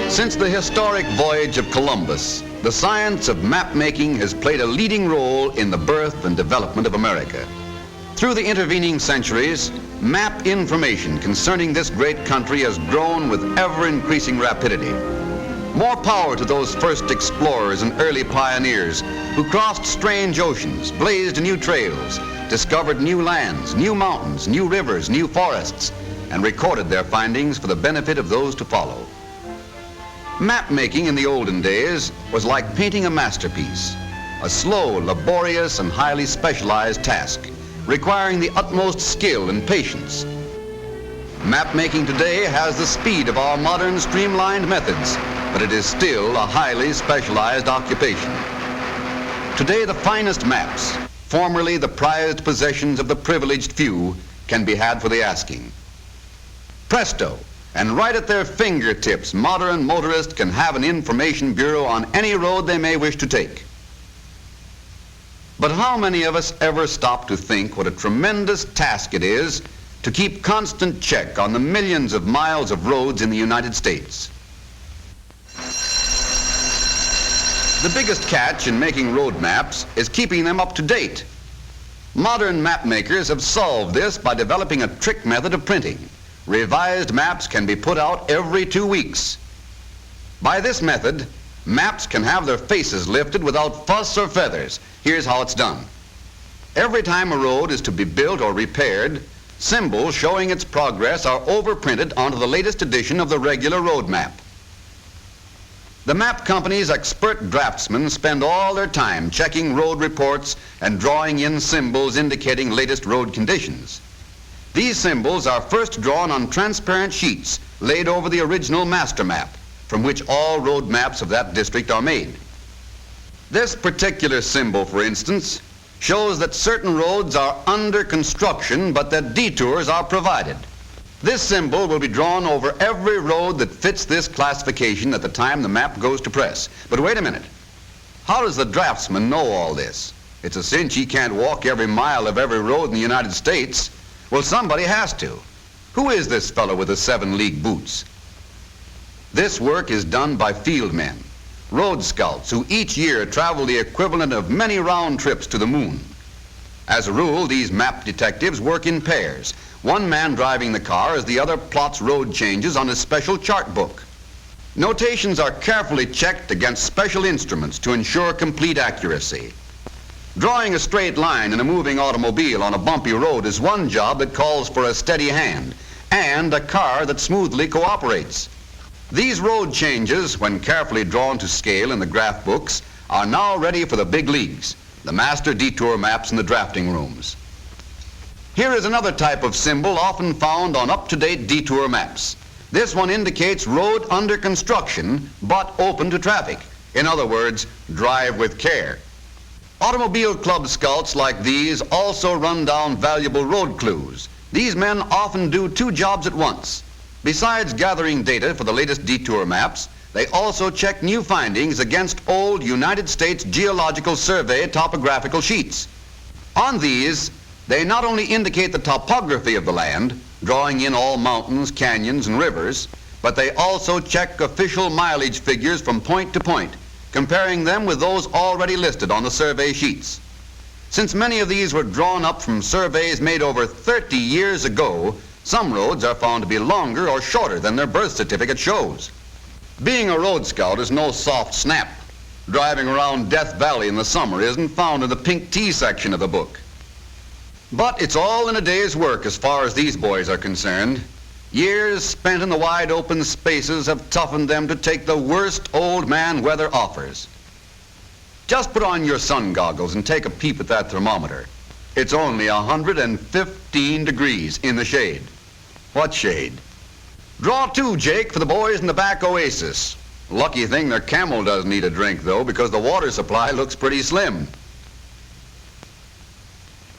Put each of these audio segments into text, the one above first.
Since the historic voyage of Columbus, the science of map-making has played a leading role in the birth and development of America. Through the intervening centuries, map information concerning this great country has grown with ever-increasing rapidity. More power to those first explorers and early pioneers who crossed strange oceans, blazed new trails, discovered new lands, new mountains, new rivers, new forests, and recorded their findings for the benefit of those to follow. Map making in the olden days was like painting a masterpiece, a slow, laborious, and highly specialized task, requiring the utmost skill and patience. Map making today has the speed of our modern streamlined methods, but it is still a highly specialized occupation. Today, the finest maps, formerly the prized possessions of the privileged few, can be had for the asking. Presto! And right at their fingertips, modern motorists can have an information bureau on any road they may wish to take. But how many of us ever stop to think what a tremendous task it is to keep constant check on the millions of miles of roads in the United States? The biggest catch in making road maps is keeping them up to date. Modern map makers have solved this by developing a trick method of printing. Revised maps can be put out every 2 weeks. By this method, maps can have their faces lifted without fuss or feathers. Here's how it's done. Every time a road is to be built or repaired, symbols showing its progress are overprinted onto the latest edition of the regular road map. The map company's expert draftsmen spend all their time checking road reports and drawing in symbols indicating latest road conditions. These symbols are first drawn on transparent sheets laid over the original master map, from which all road maps of that district are made. This particular symbol, for instance, shows that certain roads are under construction but that detours are provided. This symbol will be drawn over every road that fits this classification at the time the map goes to press. But wait a minute. How does the draftsman know all this? It's a cinch he can't walk every mile of every road in the United States. Well, somebody has to. Who is this fellow with the 7-league boots? This work is done by field men, road scouts who each year travel the equivalent of many round trips to the moon. As a rule, these map detectives work in pairs, one man driving the car as the other plots road changes on his special chart book. Notations are carefully checked against special instruments to ensure complete accuracy. Drawing a straight line in a moving automobile on a bumpy road is one job that calls for a steady hand and a car that smoothly cooperates. These road changes, when carefully drawn to scale in the graph books, are now ready for the big leagues, the master detour maps in the drafting rooms. Here is another type of symbol often found on up-to-date detour maps. This one indicates road under construction but open to traffic. In other words, drive with care. Automobile club scouts like these also run down valuable road clues. These men often do 2 jobs at once. Besides gathering data for the latest detour maps, they also check new findings against old United States Geological Survey topographical sheets. On these, they not only indicate the topography of the land, drawing in all mountains, canyons, and rivers, but they also check official mileage figures from point to point, comparing them with those already listed on the survey sheets. Since many of these were drawn up from surveys made over 30 years ago, some roads are found to be longer or shorter than their birth certificate shows. Being a road scout is no soft snap. Driving around Death Valley in the summer isn't found in the pink tea section of the book. But it's all in a day's work as far as these boys are concerned. Years spent in the wide open spaces have toughened them to take the worst old man weather offers. Just put on your sun goggles and take a peep at that thermometer. It's only 115 degrees in the shade. What shade? Draw 2, Jake, for the boys in the back oasis. Lucky thing their camel doesn't need a drink, though, because the water supply looks pretty slim.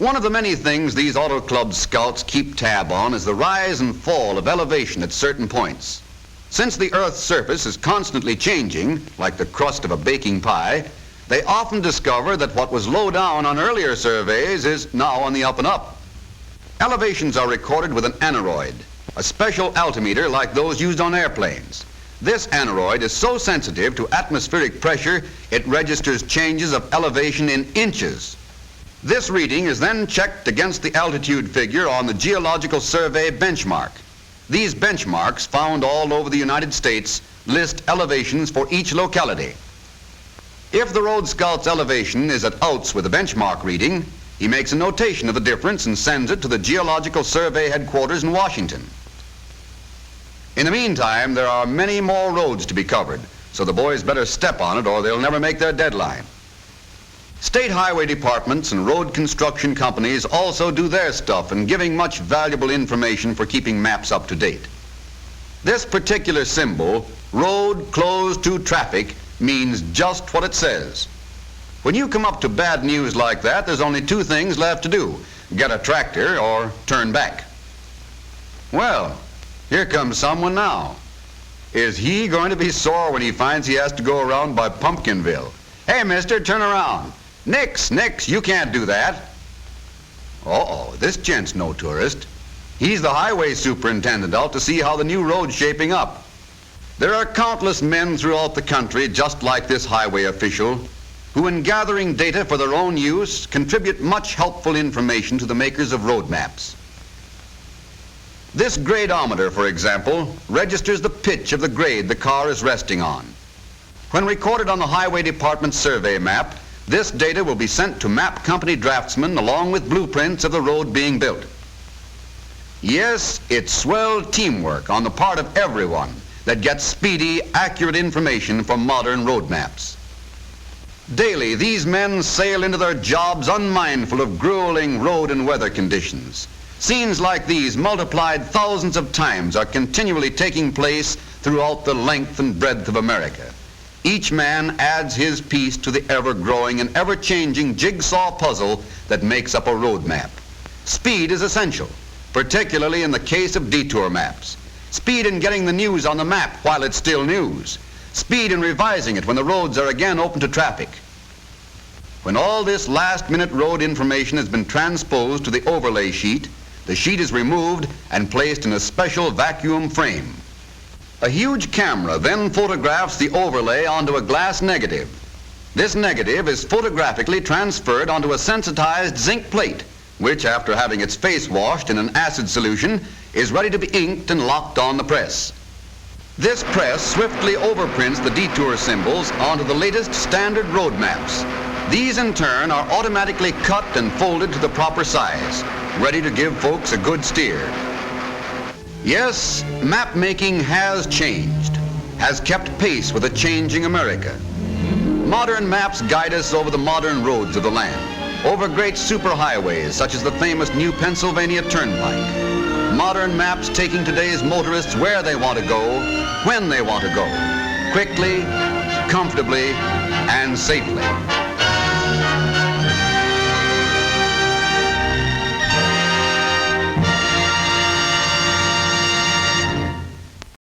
One of the many things these Auto Club scouts keep tab on is the rise and fall of elevation at certain points. Since the Earth's surface is constantly changing, like the crust of a baking pie, they often discover that what was low down on earlier surveys is now on the up and up. Elevations are recorded with an aneroid, a special altimeter like those used on airplanes. This aneroid is so sensitive to atmospheric pressure, it registers changes of elevation in inches. This reading is then checked against the altitude figure on the Geological Survey benchmark. These benchmarks, found all over the United States, list elevations for each locality. If the road scout's elevation is at outs with the benchmark reading, he makes a notation of the difference and sends it to the Geological Survey headquarters in Washington. In the meantime, there are many more roads to be covered, so the boys better step on it or they'll never make their deadline. State highway departments and road construction companies also do their stuff in giving much valuable information for keeping maps up to date. This particular symbol, road closed to traffic, means just what it says. When you come up to bad news like that, there's only two things left to do: get a tractor or turn back. Well, here comes someone now. Is he going to be sore when he finds he has to go around by Pumpkinville? Hey, mister, turn around. Nix, you can't do that. Uh-oh, this gent's no tourist. He's the highway superintendent out to see how the new road's shaping up. There are countless men throughout the country just like this highway official who, in gathering data for their own use, contribute much helpful information to the makers of road maps. This gradometer, for example, registers the pitch of the grade the car is resting on. When recorded on the Highway Department survey map, this data will be sent to map company draftsmen along with blueprints of the road being built. Yes, it's swell teamwork on the part of everyone that gets speedy, accurate information from modern road maps. Daily, these men sail into their jobs unmindful of grueling road and weather conditions. Scenes like these, multiplied thousands of times, are continually taking place throughout the length and breadth of America. Each man adds his piece to the ever-growing and ever-changing jigsaw puzzle that makes up a road map. Speed is essential, particularly in the case of detour maps. Speed in getting the news on the map while it's still news. Speed in revising it when the roads are again open to traffic. When all this last-minute road information has been transposed to the overlay sheet, the sheet is removed and placed in a special vacuum frame. A huge camera then photographs the overlay onto a glass negative. This negative is photographically transferred onto a sensitized zinc plate, which, after having its face washed in an acid solution, is ready to be inked and locked on the press. This press swiftly overprints the detour symbols onto the latest standard road maps. These, in turn, are automatically cut and folded to the proper size, ready to give folks a good steer. Yes, map making has changed, has kept pace with a changing America. Modern maps guide us over the modern roads of the land, over great superhighways such as the famous New Pennsylvania Turnpike. Modern maps taking today's motorists where they want to go, when they want to go, quickly, comfortably, and safely.